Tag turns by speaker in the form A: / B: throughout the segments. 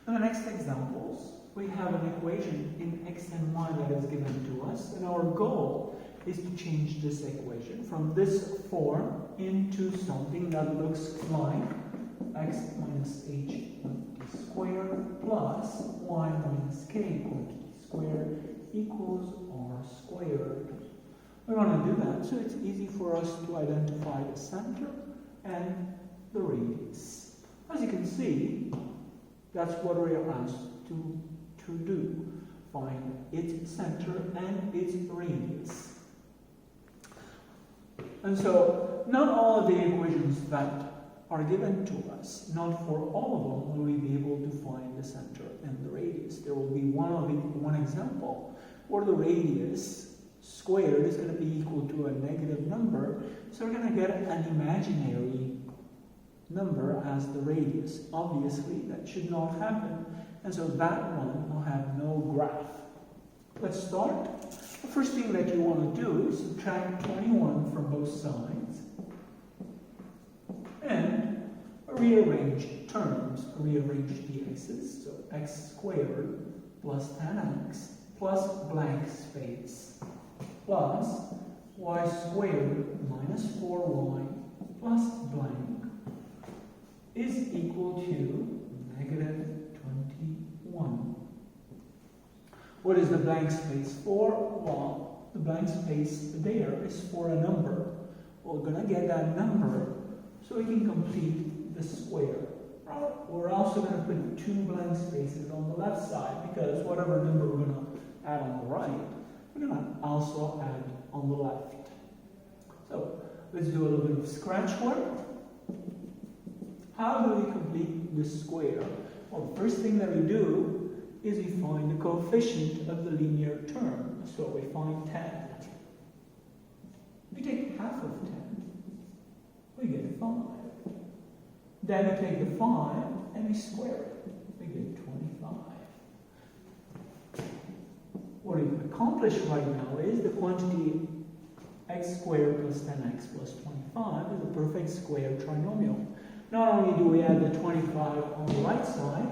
A: In the next examples, we have an equation in x and y that is given to us, and our goal is to change this equation from this form into something that looks like x minus h quantity squared plus y minus k quantity squared equals r squared. We want to do that so it's easy for us to identify the center and the radius. As you can see, that's what we are asked to do. Find its center and its radius. And so, not all of the equations that are given to us, not for all of them will we be able to find the center and the radius. There will be one example where the radius squared is going to be equal to a negative number, so we're going to get an imaginary number as the radius. Obviously, that should not happen, and so that one will have no graph. Let's start. The first thing that you want to do is subtract 21 from both sides and rearrange terms, rearrange the x's. So x squared plus 10x plus blank space plus y squared minus 4y plus blank is equal to negative 21. What is the blank space for? Well, the blank space there is for a number. We're going to get that number so we can complete the square. We're also going to put two blank spaces on the left side because whatever number we're going to add on the right, we're going to also add on the left. So let's do a little bit of scratch work. How do we complete the square? Well, the first thing that we do is we find the coefficient of the linear term. So we find 10. We take half of 10. We get 5. Then we take the 5 and we square it. We get 25. What we accomplish right now is the quantity x squared plus 10x plus 25 is a perfect square trinomial. Not only do we add the 25 on the right side,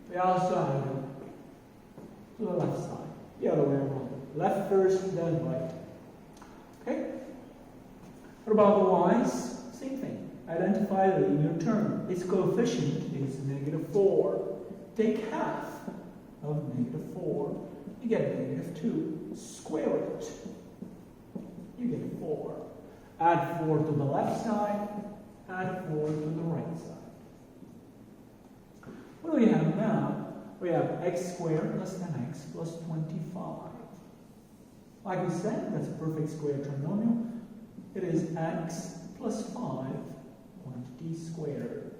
A: we also add it to the left side, the other way around. Left first, then right. Okay? What about the y's? Same thing. Identify the linear term. Its coefficient is negative 4. Take half of negative 4. You get negative 2. Square it. You get 4. Add 4 to the left side. Add 4 to the right side. What do we have now? We have x squared plus 10x plus 25. Like we said, that's a perfect square trinomial. It is x plus 5 quantity squared.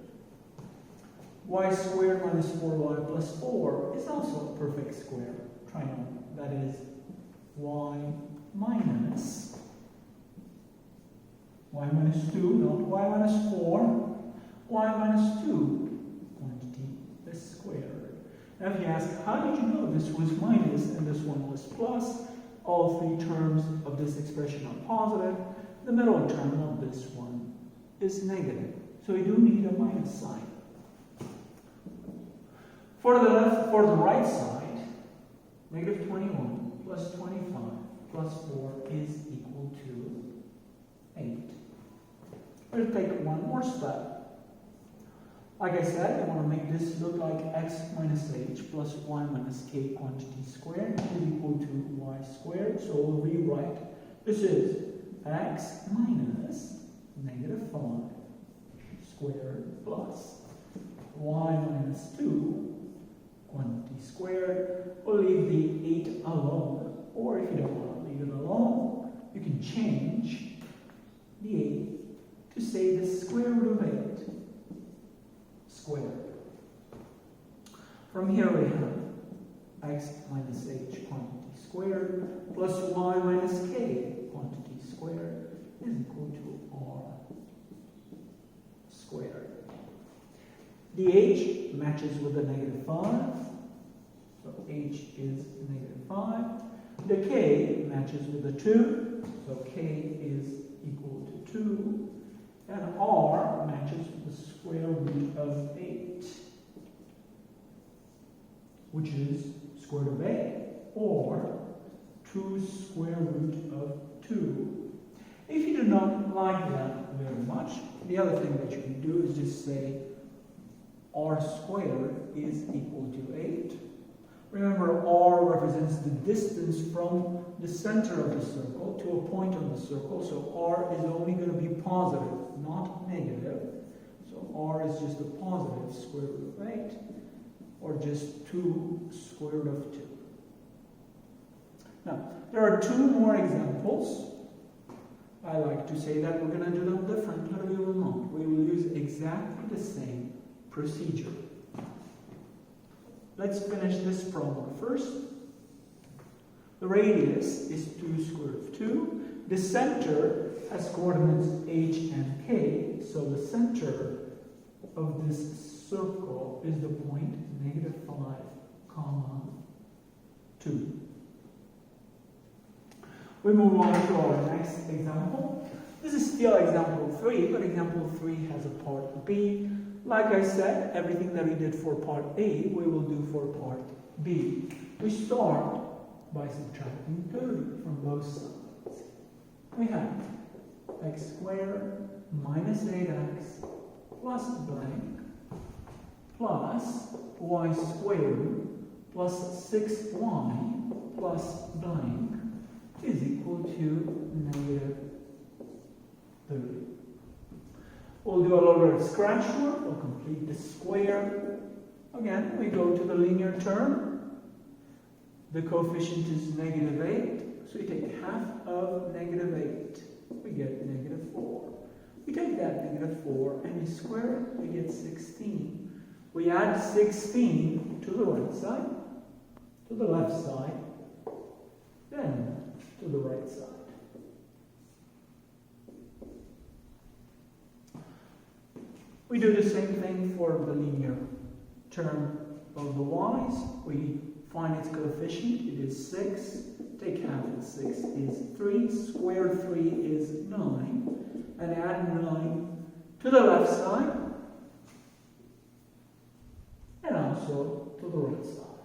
A: Y squared minus 4y plus 4 is also a perfect square trinomial. That is y minus 2, not y minus 4, y minus 2 quantity is squared. Now if you ask, how did you know this was minus and this one was plus? All three terms of this expression are positive. The middle term of this one is negative. So we do need a minus sign. For the right side, negative 21 plus 25 plus 4 is equal to 8. We'll take one more step. Like I said, I want to make this look like x minus h plus y minus k quantity squared is equal to y squared. So we'll rewrite this is x minus negative 5 squared plus y minus 2 quantity squared. We'll leave the 8 alone, or if you don't want to leave it alone, you can change the 8 to say the square root of 8 squared. From here we have x minus h quantity squared plus y minus k quantity squared is equal to r squared. The h matches with the negative 5, so h is negative 5. The k matches with the 2, so k is equal to 2. And r matches with the square root of 8. which is square root of a, or 2 square root of 2. If you do not like that very much, the other thing that you can do is just say r squared is equal to 8. Remember, r represents the distance from the center of the circle to a point on the circle, so r is only going to be positive, not negative. So r is just a positive square root of 8, or just 2 square root of 2. Now, there are 2 more examples. I like to say that we're going to do them differently, but we will not. We will use exactly the same procedure. Let's finish this problem first. The radius is 2 square root of 2. The center has coordinates h and k, so the center of this circle is the point -5, 2. We move on to our next example. This is still example 3, but example 3 has a part B. Like I said, everything that we did for part A, we will do for part B. We start by subtracting 30 from both sides. We have x squared minus 8x plus blank plus y squared plus 6y plus blank is equal to -30. We'll do a little bit of scratch work. We'll complete the square. Again, we go to the linear term. The coefficient is -8, so we take half of -8. We get -4. We take that -4 and we square it, we get 16. We add 16 to the right side, to the left side, then to the right side. We do the same thing for the linear term of the y's. We find its coefficient, it is 6. Take half of 6 is 3. Square 3 is 9. And add 9 to the left side and also to the right side.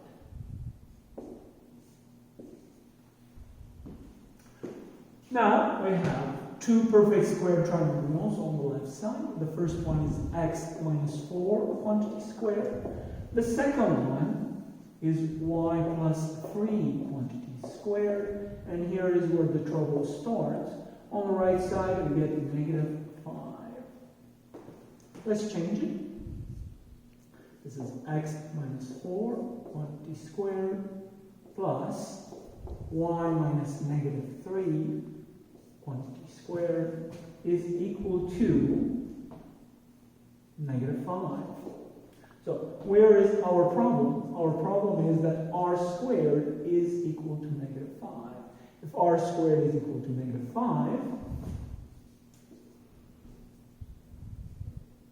A: Now we have 2 perfect square triangles on the left side. The first one is x minus 4 quantity squared. The second one is y plus 3 quantity squared. And here is where the trouble starts. On the right side, we get -5. Let's change it. This is x minus 4 quantity squared plus y minus -3 quantity squared is equal to -5. So where is our problem? Our problem is that r squared is equal to -5. If r squared is equal to -5,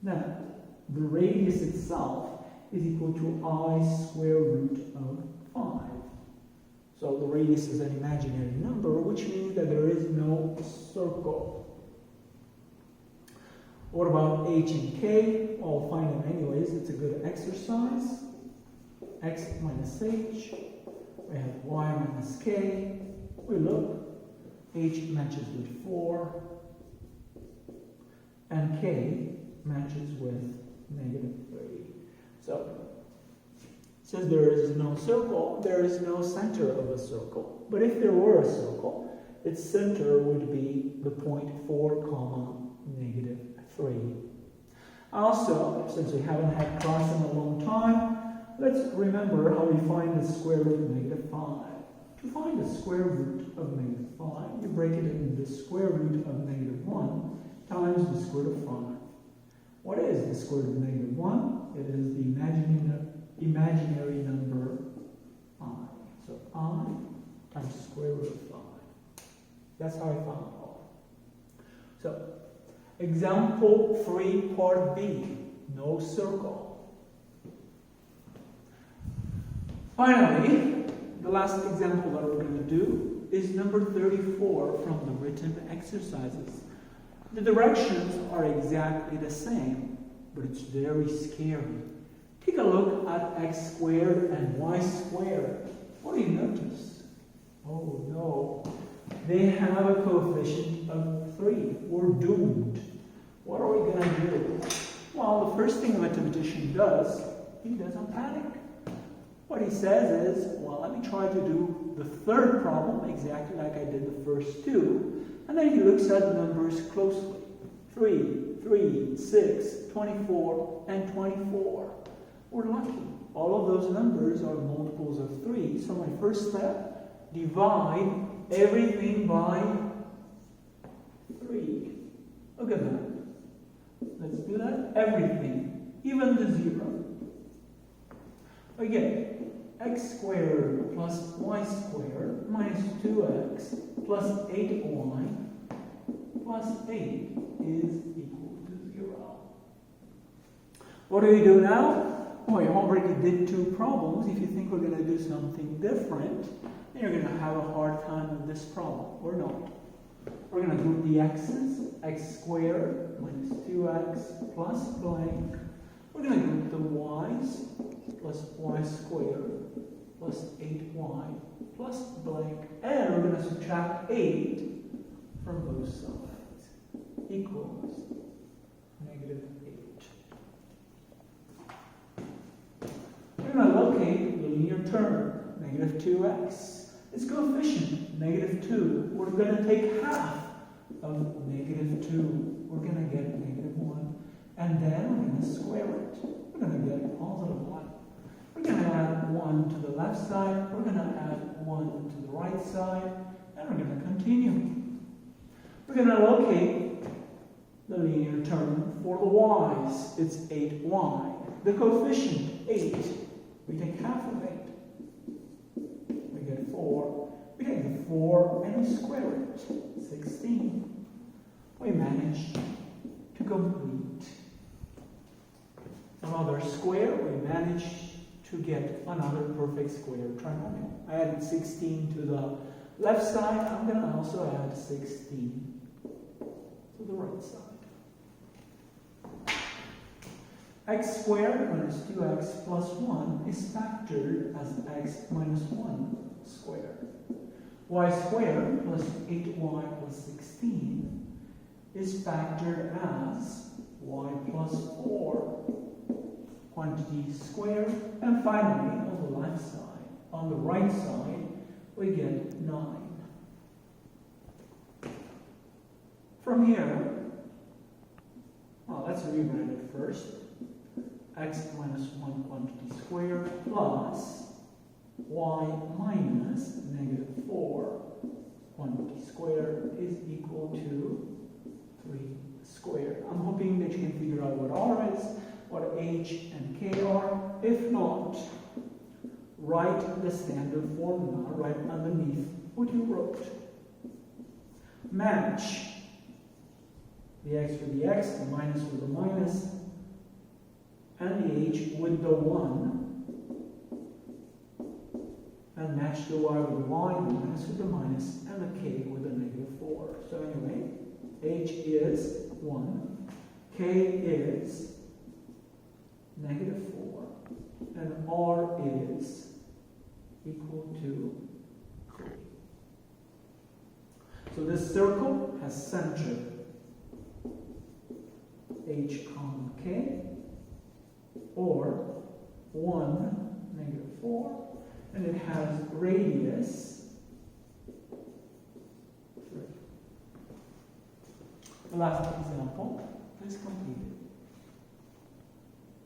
A: then the radius itself is equal to I square root of 5. So the radius is an imaginary number, which means that there is no circle. What about h and k? I'll find them anyways. It's a good exercise. X minus h. We have y minus k. We look. H matches with 4. And k matches with -3. So, since there is no circle, there is no center of a circle. But if there were a circle, its center would be the point 4, -3. Also, since we haven't had class in a long time, let's remember how we find the square root of -5. To find the square root of -5, you break it into the square root of -1 times the square root of 5. What is the square root of -1? It is the imaginary number I. So I times the square root of 5. That's how I found R. So, example 3, part B, no circle. Finally, the last example that we're going to do is number 34 from the written exercises. The directions are exactly the same, but it's very scary. Take a look at x squared and y squared. What do you notice? Oh no, they have a coefficient of 3. We're doomed. What are we going to do? Well, the first thing a mathematician does, he doesn't panic. What he says is, well, let me try to do the third problem exactly like I did the first two. And then he looks at the numbers closely. 3, 3, 6, 24, and 24. We're lucky. All of those numbers are multiples of 3. So my first step, divide everything by 3. Look at that. Let's do that. Everything, even the 0. Again, x squared plus y squared minus 2x plus 8y plus 8 is equal to 0. What do we do now? Well, you already did 2 problems. If you think we're going to do something different, then you're going to have a hard time with this problem. Or not. We're going to group the x's, x squared minus 2x plus blank. We're going to group the y's plus y squared plus 8y plus blank. And we're going to subtract 8 from both sides. Equals negative 8. We're going to locate the linear term, negative 2x. Its coefficient, negative 2. We're going to take half of negative 2. We're going to get negative 1. And then we're going to square it. We're going to get a positive 1. We're going to add 1 to the left side. We're going to add 1 to the right side. And we're going to continue. We're going to locate the linear term for the y's. It's 8y. The coefficient, 8. We take half of 8. We get 4. We take the 4 and we square it. 16. We managed to complete another square. We managed to get another perfect square trinomial. I added 16 to the left side. I'm going to also add 16 to the right side. X squared minus 2x plus 1 is factored as x minus 1 squared. Y squared plus 8y plus 16 is factored as y plus 4. Quantity squared. And finally, on the left side, on the right side, we get 9. From here, well, let's rewrite it first. X minus 1 quantity squared plus y minus negative 4 quantity squared is equal to 3 squared. I'm hoping that you can figure out what R is, what H and K are. If not, write the standard formula right underneath what you wrote. Match the x with the x, the minus with the minus, and the h with the 1, and match the y with the y, the minus with the minus, and the k with the negative 4. So anyway, h is 1, k is negative 4, and r is equal to 3. So this circle has center h comma k, or 1, negative 4, and it has radius 3. The last example is completed.